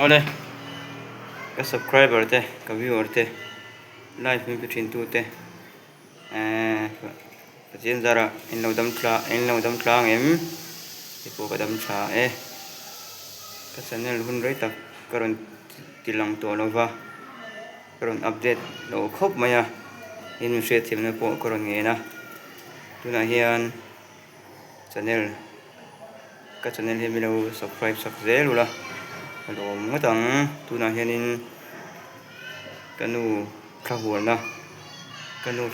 เอาเลยก็ subscriber เตก็ viewer เต live มีbetween 2เตPacian zara in dam tlang em ipo ka dam tha ka channel hun rei tak karon tilang to lova karon update lo khop maya in se thim na po karon nge na tuna hian channel he milo subscribe sakzel ula lo ngatang tuna hian in kanu thahul na ka du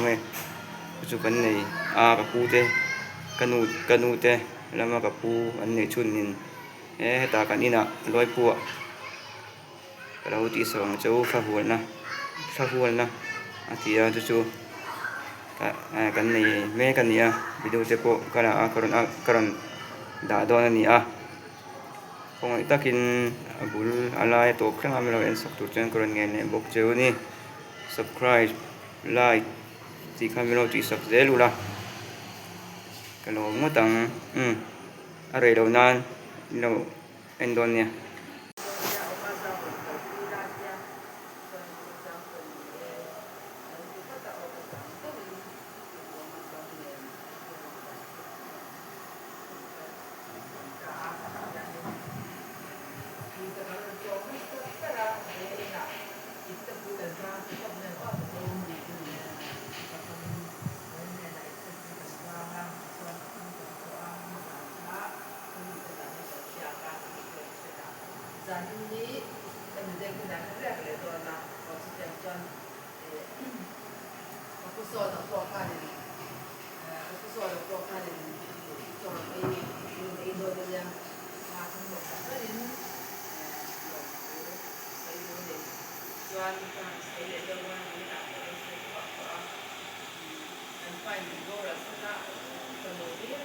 mai chu kan nei ka pu te kanu te lama ka pu an nei chun nin ta kan ina loi pu ka ro ti song chou thahul na atia chu kan nei me kan nia video te po kala karon da don ni kung itakin abul alai to klang amelo en sak tu chen karon nge ne bok cheu ni subscribe like ti khamelo ti sak zelula kalo ngotang are do nan no endonia Zanini kemudian kita lihat itu anak proses yang aku soal program ini soal ini yang masuk ke ini jual kan saya jual kita sampai minggu rasa kemudian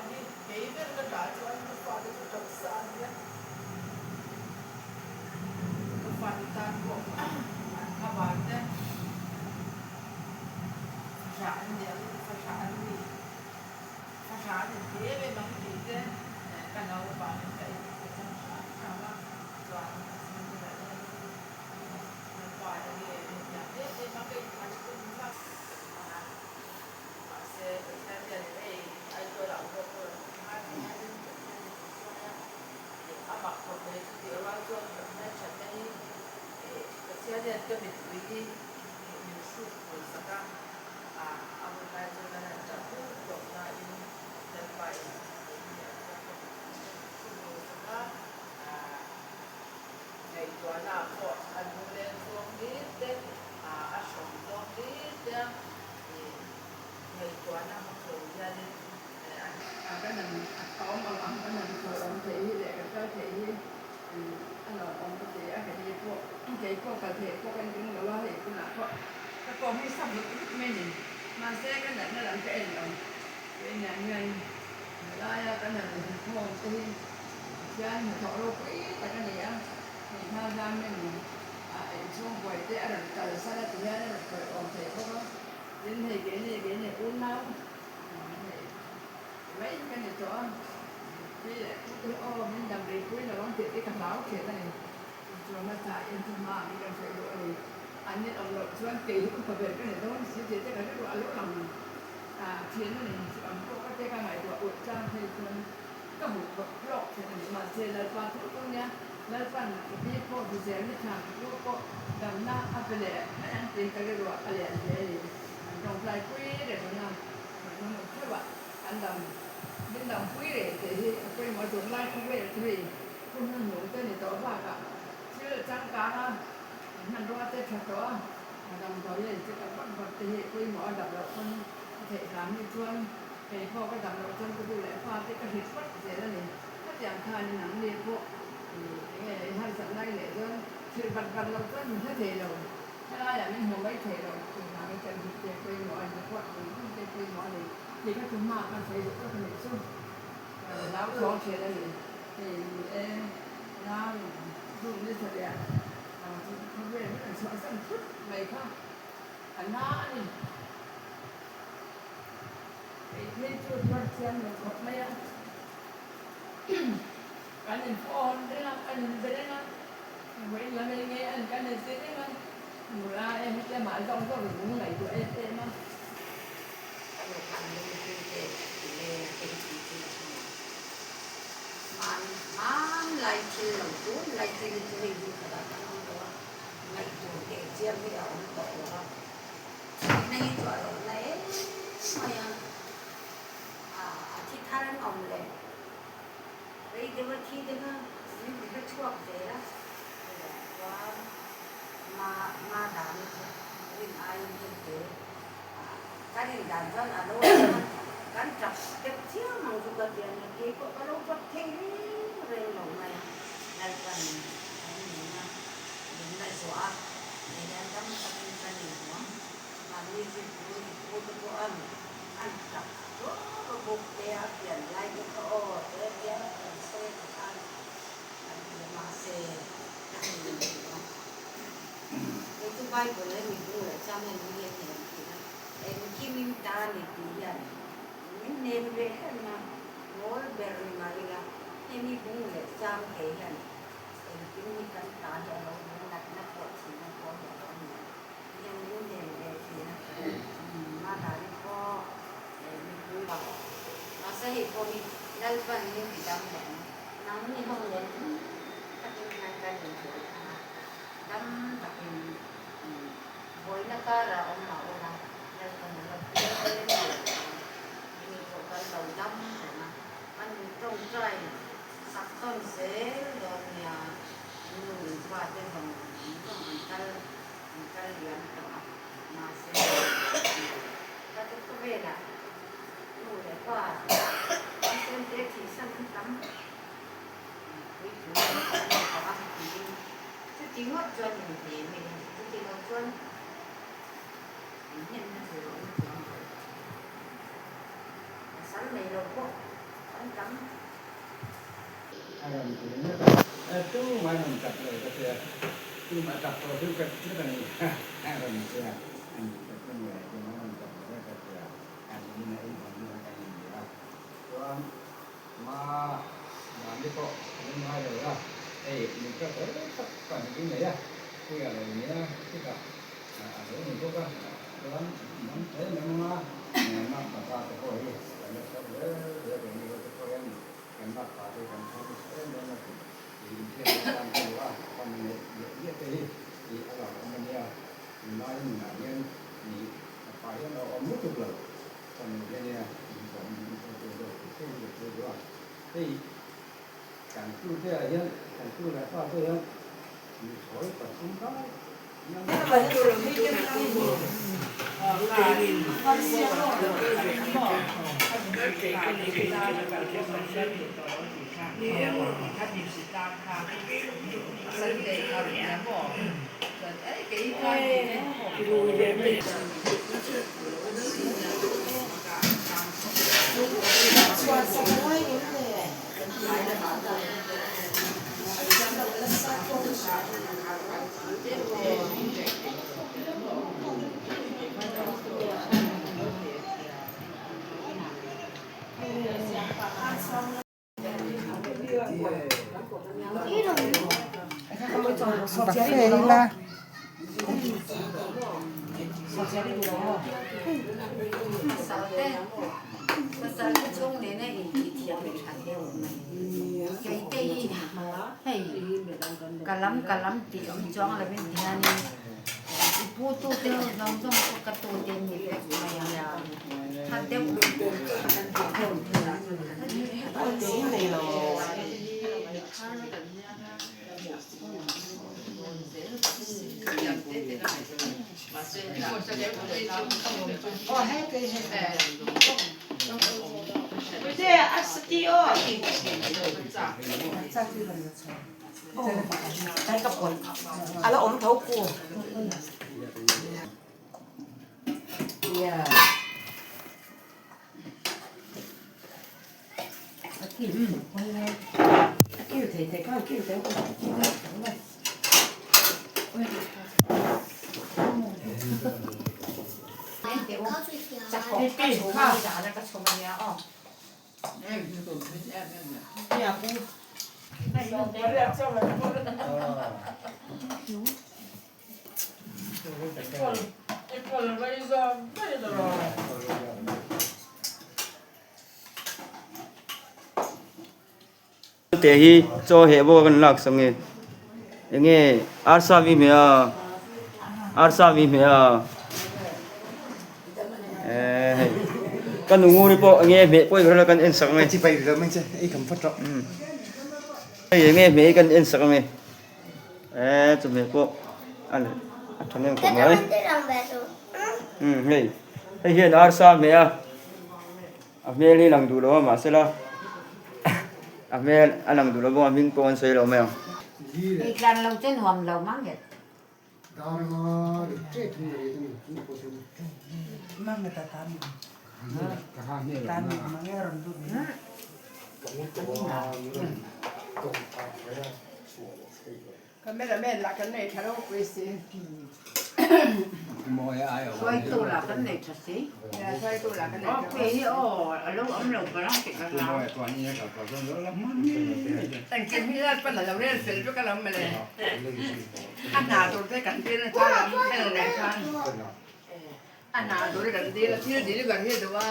ni David ka da chuan ka fa de ka sa ni ka fa de tan ko ka ba de ja ni fa ja ni fa ja ni David ma ki de ka na ba ni ka ka sa ka ba chuan ni da ni na ba ni ya de ma ka ka chu ni ma se ta de ai to la ko ko ma ni ama ko de ti ra to na cha ni se de to mi ti ni su ko sa ka ama ka to na ta ko to na in de pai ni ta ko su ko sa ka nei to na ko an nu le to ni de a shom to ni de nei to na ma ko ya ni cái này có mà làm cái này rồi ông thị để cái thị anh là ông cái thị cái gì của cái thị của cái những người lo thì cũng là có cái con hay sắp được ít mấy này mà xe cái này nó làm cái gì cái nhà ngay là cái này không thì dân mà thọ đâu quý tại cái này á thì tham gia mình xuống quầy để ăn cờ sao là tụi nó rồi ông thị có đến thì cái này uống máu mấy cái này cho cái mình làm việc với là cái cái cảnh báo kia này cho nó tại em thầm mà mình đang phải đuổi anh nên ông lộc cho anh kỳ cũng phải về cái này thôi chỉ cái cái đuổi lúc làm chiến này ông có cái này đuổi uổng trang thì cái hụt vật lọt thì mà xe là qua thuốc con nhá là phần cái cô thì sẽ đi thẳng cô đầm na áp lệ anh tìm cái đuổi lệ để trong trái quý để nó nằm các bạn anh đầm bên đồng quý để quay mọi chuyện lại không về thì không nên nhủ tên này tỏ vào cả chứ trang cá ha mình đua tên thật đó đồng thời là chứ các bạn vật thì quay mọi đập đập con thể khám như chuông thì kho cái đập đập chân cái lại pha cái hít phát thế là này các dạng khai nên nắng liền bộ thì hai sẵn đây để cho sự vật vật lâu chân mình thấy thể rồi thế là mình không mấy thể rồi thì là cái chân thì quay mọi cái quạt thì quay mọi này thì các thứ mà con thấy được các cái này chung lão cho chuyện đây thì em lao dùng như thế này không về nó sợ sản xuất này không anh nói đi cái thế chưa quan xem được một mấy anh cái này phone đấy là cái này đấy là vậy là mình nghe anh cái này thế đấy là người ta em sẽ mãi trong cái vùng này của em á man lai chi lo tu lai chi ni du ka da ka no lai tu ke chia mi a on to wa nei to lo nei ma ya a thi tharan om le rei de wa thi de na ni bi ka chuak de la wa ma da ni rin ai ni de cái này đàn dân ở đâu cắn chặt cái chiếc măng du cái tiền này kia có cái đâu có thế rồi mỏng này là cần mình lại xóa để đàn dân cái này quá mà đi cái cô ăn chặt có bột đeo tiền lại cái ô đeo cái xe ăn mà xe cái thứ ba của lấy mình cũng là cho nên mình hiện em khi mình ta này thì mình nên về mà ngồi bèo mà đi là em đi cũng là trang thế này em cũng như cái ta cho nó đặt nó có thì nó có được không em muốn nên về thì nó mà đã đi có mình cũng bảo nó sẽ hiện có mình đây phần như bị đâm đẻ nắng như không đến các cái đường phố đâm tập mình với nó ca là ông bảo là đây phần là mình có cái đầu đâm mà anh trông trai sắc con dễ rồi nhà người qua bên phòng mình ta liền mà sẽ ta cứ có về là người để qua anh xem thế thì sân tắm với chúng có ăn thì chứ chính mất cho mình thì mình chứ chính mất cho mình nhận nó rồi sáng này đâu có tu mana tak kata tu mata kalau tu kata ni ada ni dia ini kata ni dia mana tak kata ini ni ya tuan ma ni kok ni ada lah ni kata tak ni ya tu ya ni lah kita ada ni kok tuan saya memang nak kata kok ini kalau saya dia ni kata yang nak kata kan saya memang di dalam doa kami dia tadi di Allah namanya lain yang di apa yangเราไม่ถูกเลยตอนนี้เนี่ยผมตัวdoaที่การพูดเนี่ยยังการพูดแล้วก็ตัวยังมีสวยประชุมได้ยังไม่รู้ไม่เกี่ยวกับRafaela. Pasal chung ni na tiang ni chan dia cái tây hay kalam ti ông chong là bên dia ni pu tu te nong tong ka tu te ni pe ya ha te Tay cặp quần. À là ống thấu cua. Yeah. Kêu thầy con kêu thầy te hi cho he bo kan lak sang nge nge arsa mi me kan nguri po nge me po ro kan en sak nge chỉ phải rồi mình sẽ cầm phát trọng nge me kan en sak nge cho me po an thane ko mai hey hian arsa me me li lang du lo ma se la me alang du lo bo min pon sei lo me cái gan lâu trên hòm lâu mắc vậy Mang người ta tan. Tan mà nghe rồi luôn. Cái mẹ là cái này thay đổi cái gì? mọi ai ở xoay tu là cái này thật xí Xoay tôi là cái này. cái lúc ấm lục cái đó thì cái nào mọi toàn như cả cả rất lắm Thành kiến mi ra phần làเราเรียนเสร็จก็เราไม่เลยอันหนาตัวได้กันที่นั่นถ้าเราไม่ได้แรงทันอันหนาตัวได้กันที่แล้วที่ดีกันที่ดูว่า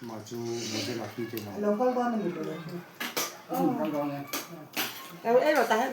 mà chú mình sẽ là khi thế nào Lâu con mình được. con này Đâu ấy rồi ta